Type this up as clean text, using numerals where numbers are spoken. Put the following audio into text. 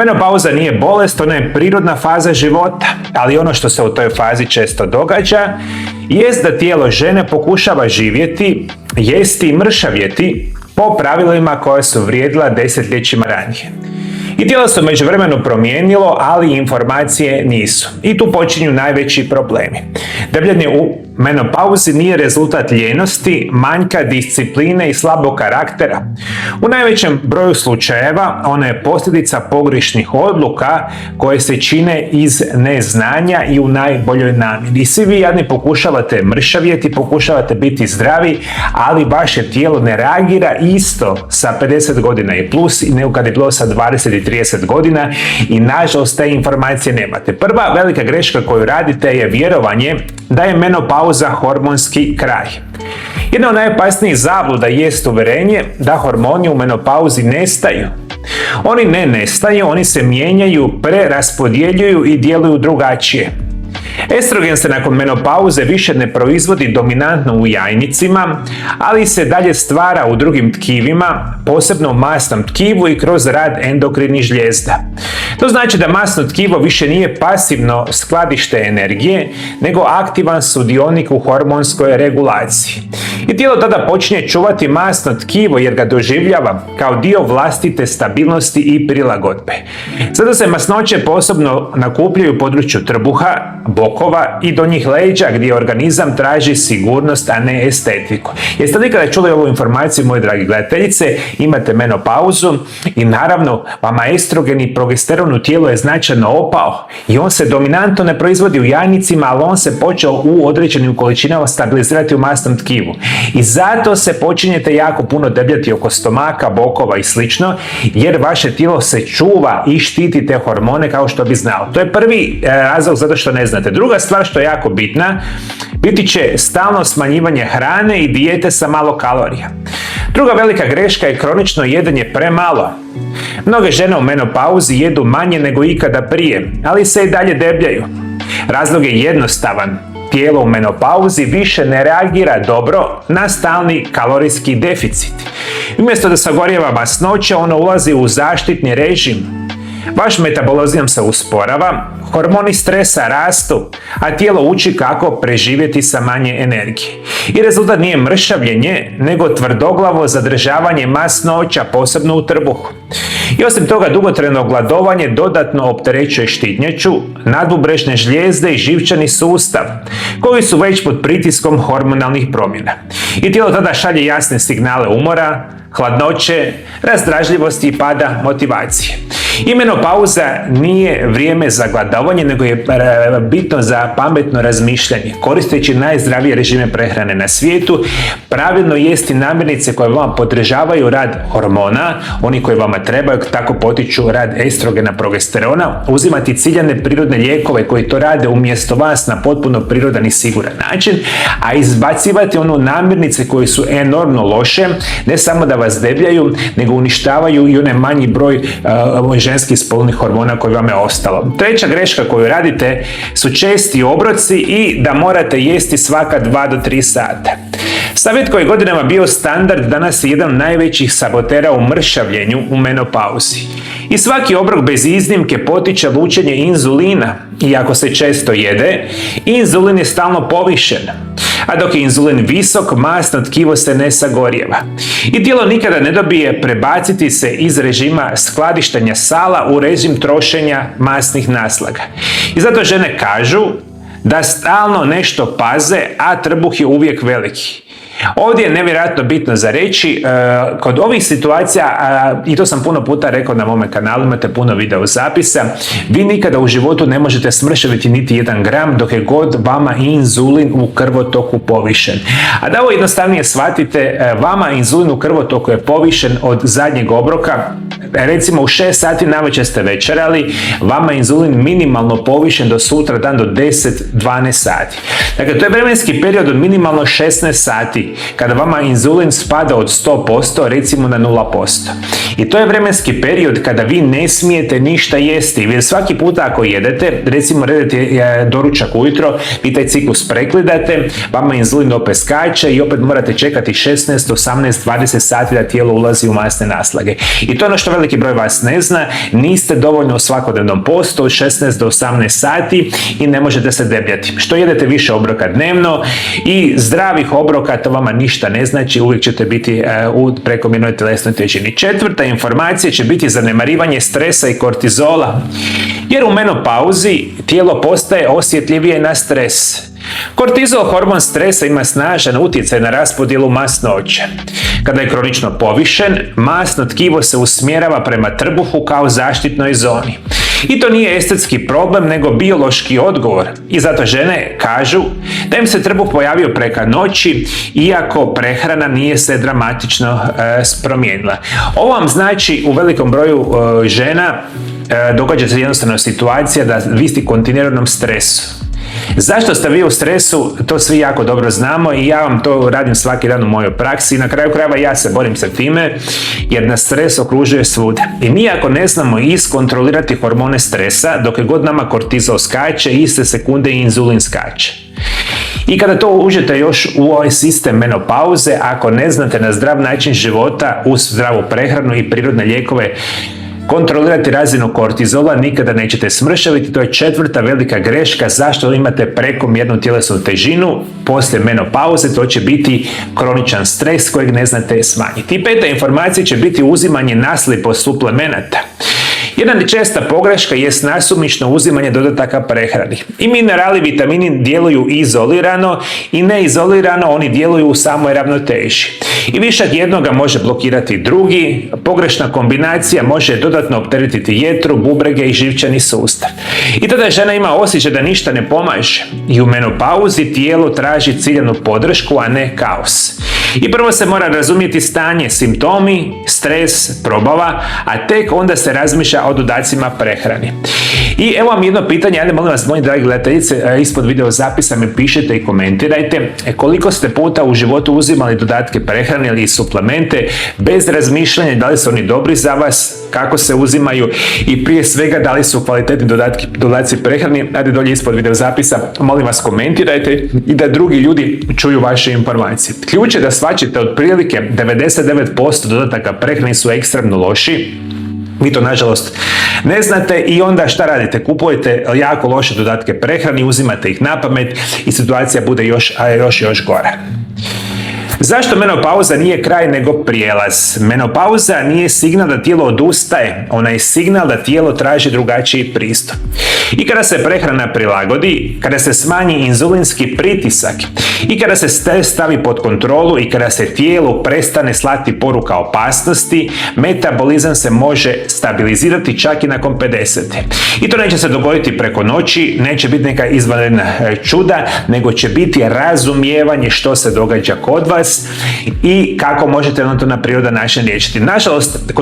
Menopauza nije bolest, ona je prirodna faza života, ali ono što se u toj fazi često događa jest da tijelo žene pokušava živjeti, jesti i mršavjeti po pravilima koja su vrijedila desetljećima ranije. I tijelo se u međuvremenu promijenilo, ali informacije nisu. I tu počinju najveći problemi. Debljenje u menopauzi nije rezultat ljenosti, manjka discipline i slabog karaktera. U najvećem broju slučajeva ona je posljedica pogrešnih odluka koje se čine iz neznanja i u najboljoj namjeri. I svi vi jadni pokušavate mršavjeti, pokušavate biti zdravi, ali vaše tijelo ne reagira isto sa 50 godina i plus nego kad je bilo sa 20 i 30 godina i nažalost te informacije nemate. Prva velika greška koju radite je vjerovanje da je menopauza hormonski kraj. Jedna od najopasnijih zabluda jest uvjerenje da hormoni u menopauzi nestaju. Oni ne nestaju, oni se mijenjaju, preraspodjeljuju i djeluju drugačije. Estrogen se nakon menopauze više ne proizvodi dominantno u jajnicima, ali se dalje stvara u drugim tkivima, posebno u masnom tkivu i kroz rad endokrinih žlijezda. To znači da masno tkivo više nije pasivno skladište energije, nego aktivan sudionik u hormonskoj regulaciji. I tijelo tada počinje čuvati masno tkivo jer ga doživljava kao dio vlastite stabilnosti i prilagodbe. Zato se masnoće posebno nakupljaju u području trbuha, bokova i donjih leđa gdje organizam traži sigurnost, a ne estetiku. Jeste li kada čuli ovu informaciju, moje dragi gledateljice, imate menopauzu i naravno vama estrogen i progesteron u tijelu je značajno opao i on se dominantno ne proizvodi u jajnicima, ali on se počeo u određenim količinama stabilizirati u masnom tkivu. I zato se počinjete jako puno debljati oko stomaka, bokova i slično, jer vaše tijelo se čuva i štiti te hormone kao što bi znalo. To je prvi razlog zato što ne znate. Druga stvar što je jako bitna, biti će stalno smanjivanje hrane i dijete sa malo kalorija. Druga velika greška je kronično jedenje premalo. Mnoge žene u menopauzi jedu manje nego ikada prije, ali se i dalje debljaju. Razlog je jednostavan. Tijelo u menopauzi više ne reagira dobro na stalni kalorijski deficit. Umjesto da sagorijeva masnoće, ono ulazi u zaštitni režim. Vaš metabolizam se usporava, hormoni stresa rastu, a tijelo uči kako preživjeti sa manje energije. I rezultat nije mršavljenje, nego tvrdoglavo zadržavanje masnoća, posebno u trbuhu. I osim toga, dugotrajno gladovanje dodatno opterećuje štitnjaču, nadbubrešne žlijezde i živčani sustav, koji su već pod pritiskom hormonalnih promjena. I tijelo tada šalje jasne signale umora, hladnoće, razdražljivosti i pada motivacije. I menopauza nije vrijeme za gladovanje, nego je bitno za pametno razmišljanje. Koristeći najzdravije režime prehrane na svijetu, pravilno jesti namirnice koje vama podržavaju rad hormona, oni koji vama trebaju, tako potiču rad estrogena, progesterona, uzimati ciljane prirodne lijekove koji to rade umjesto vas na potpuno prirodan i siguran način, a izbacivati namirnice koje su enormno loše, ne samo da vas debljaju, nego uništavaju i onaj manji broj ženskih spolnih hormona koji vam je ostalo. Treća greška koju radite su česti obroci i da morate jesti svaka 2 do 3 sata. Savjet koji je godinama bio standard danas je jedan od najvećih sabotera u mršavljenju u menopauzi. I svaki obrok bez iznimke potiče lučenje inzulina i ako se često jede, inzulin je stalno povišen. A dok je inzulin visok, masno tkivo se ne sagorijeva. I tijelo nikada ne dobije prebaciti se iz režima skladištenja sala u režim trošenja masnih naslaga. I zato žene kažu da stalno nešto paze, a trbuh je uvijek veliki. Ovdje je nevjerojatno bitno za reći, kod ovih situacija, i to sam puno puta rekao na mome kanalu, imate puno video zapisa, vi nikada u životu ne možete smršaviti niti 1 gram dok je god vama inzulin u krvotoku povišen. A da ovo jednostavnije shvatite, vama inzulin u krvotoku je povišen od zadnjeg obroka, recimo u 6 sati navečer ste večerali, vama je inzulin minimalno povišen do sutra dan do 10-12 sati. Dakle, to je vremenski period od minimalno 16 sati kada vama inzulin spada od 100% recimo na 0%. I to je vremenski period kada vi ne smijete ništa jesti. Vi svaki puta ako jedete, recimo jedete doručak ujutro, vi taj ciklus prekidate, vama inzulin opet skače i opet morate čekati 16, 18, 20 sati da tijelo ulazi u masne naslage. I to je ono što veliki broj vas ne zna, niste dovoljno u svakodnevnom postu od 16 do 18 sati i ne možete se debljati. Što jedete više obroka dnevno i zdravih obroka, to vama ništa ne znači, uvijek ćete biti u prekomjernoj tjelesnoj težini. Četvrta informacija će biti zanemarivanje stresa i kortizola, jer u menopauzi tijelo postaje osjetljivije na stres. Kortizol, hormon stresa, ima snažan utjecaj na raspodjelu masnoće. Kada je kronično povišen, masno tkivo se usmjerava prema trbuhu kao zaštitnoj zoni. I to nije estetski problem, nego biološki odgovor. I zato žene kažu da im se trbuh pojavio preko noći, iako prehrana nije se dramatično promijenila. Ovo vam znači u velikom broju žena događa se jednostavno situacija da vi ste u kontinuiranom stresu. Zašto ste vi u stresu, to svi jako dobro znamo i ja vam to radim svaki dan u mojoj praksi i na kraju krajeva ja se borim sa time jer nas stres okružuje svuda. I mi ako ne znamo iskontrolirati hormone stresa, dok je god nama kortizol skače, iste sekunde i inzulin skače. I kada to uđete još u ovaj sistem menopauze, ako ne znate na zdrav način života uz zdravu prehranu i prirodne lijekove kontrolirati razinu kortizola, nikada nećete smršaviti. To je četvrta velika greška zašto imate prekomjernu tjelesnu težinu. Poslije menopauze to će biti kroničan stres kojeg ne znate smanjiti. I peta informacija će biti uzimanje naslijepo suplemenata. Jedna česta pogreška je nasumično uzimanje dodataka prehrani. I minerali, vitamini djeluju izolirano i neizolirano, oni djeluju u samoj ravnoteži. I višak jednoga može blokirati drugi, pogrešna kombinacija može dodatno opteretiti jetru, bubrege i živčani sustav. I tada žena ima osjećaj da ništa ne pomaže. I u menopauzi tijelo traži ciljanu podršku, a ne kaos. I prvo se mora razumjeti stanje, simptomi, stres, probava, a tek onda se razmišlja o dodacima prehrani. I evo vam jedno pitanje, ali molim vas, moji dragi gledateljice, ispod video zapisa mi pišete i komentirajte koliko ste puta u životu uzimali dodatke prehrane ili suplemente bez razmišljanja da li su oni dobri za vas, kako se uzimaju i prije svega da li su kvalitetni dodaci prehrani. Ajde dolje ispod video zapisa, molim vas komentirajte i da drugi ljudi čuju vaše informacije. Ključ je da shvaćate otprilike 99% dodataka prehrane su ekstremno loši. Vi to nažalost ne znate i onda šta radite? Kupujete jako loše dodatke prehrani, uzimate ih na pamet i situacija bude još gora. Zašto menopauza nije kraj nego prijelaz? Menopauza nije signal da tijelo odustaje, ona je signal da tijelo traži drugačiji pristup. I kada se prehrana prilagodi, kada se smanji inzulinski pritisak i kada se stres stavi pod kontrolu i kada se tijelu prestane slati poruka opasnosti, metabolizam se može stabilizirati čak i nakon 50. I to neće se dogoditi preko noći, neće biti neka izvanredna čuda, nego će biti razumijevanje što se događa kod vas i kako možete na to na prirodan način liječiti. Nažalost, kod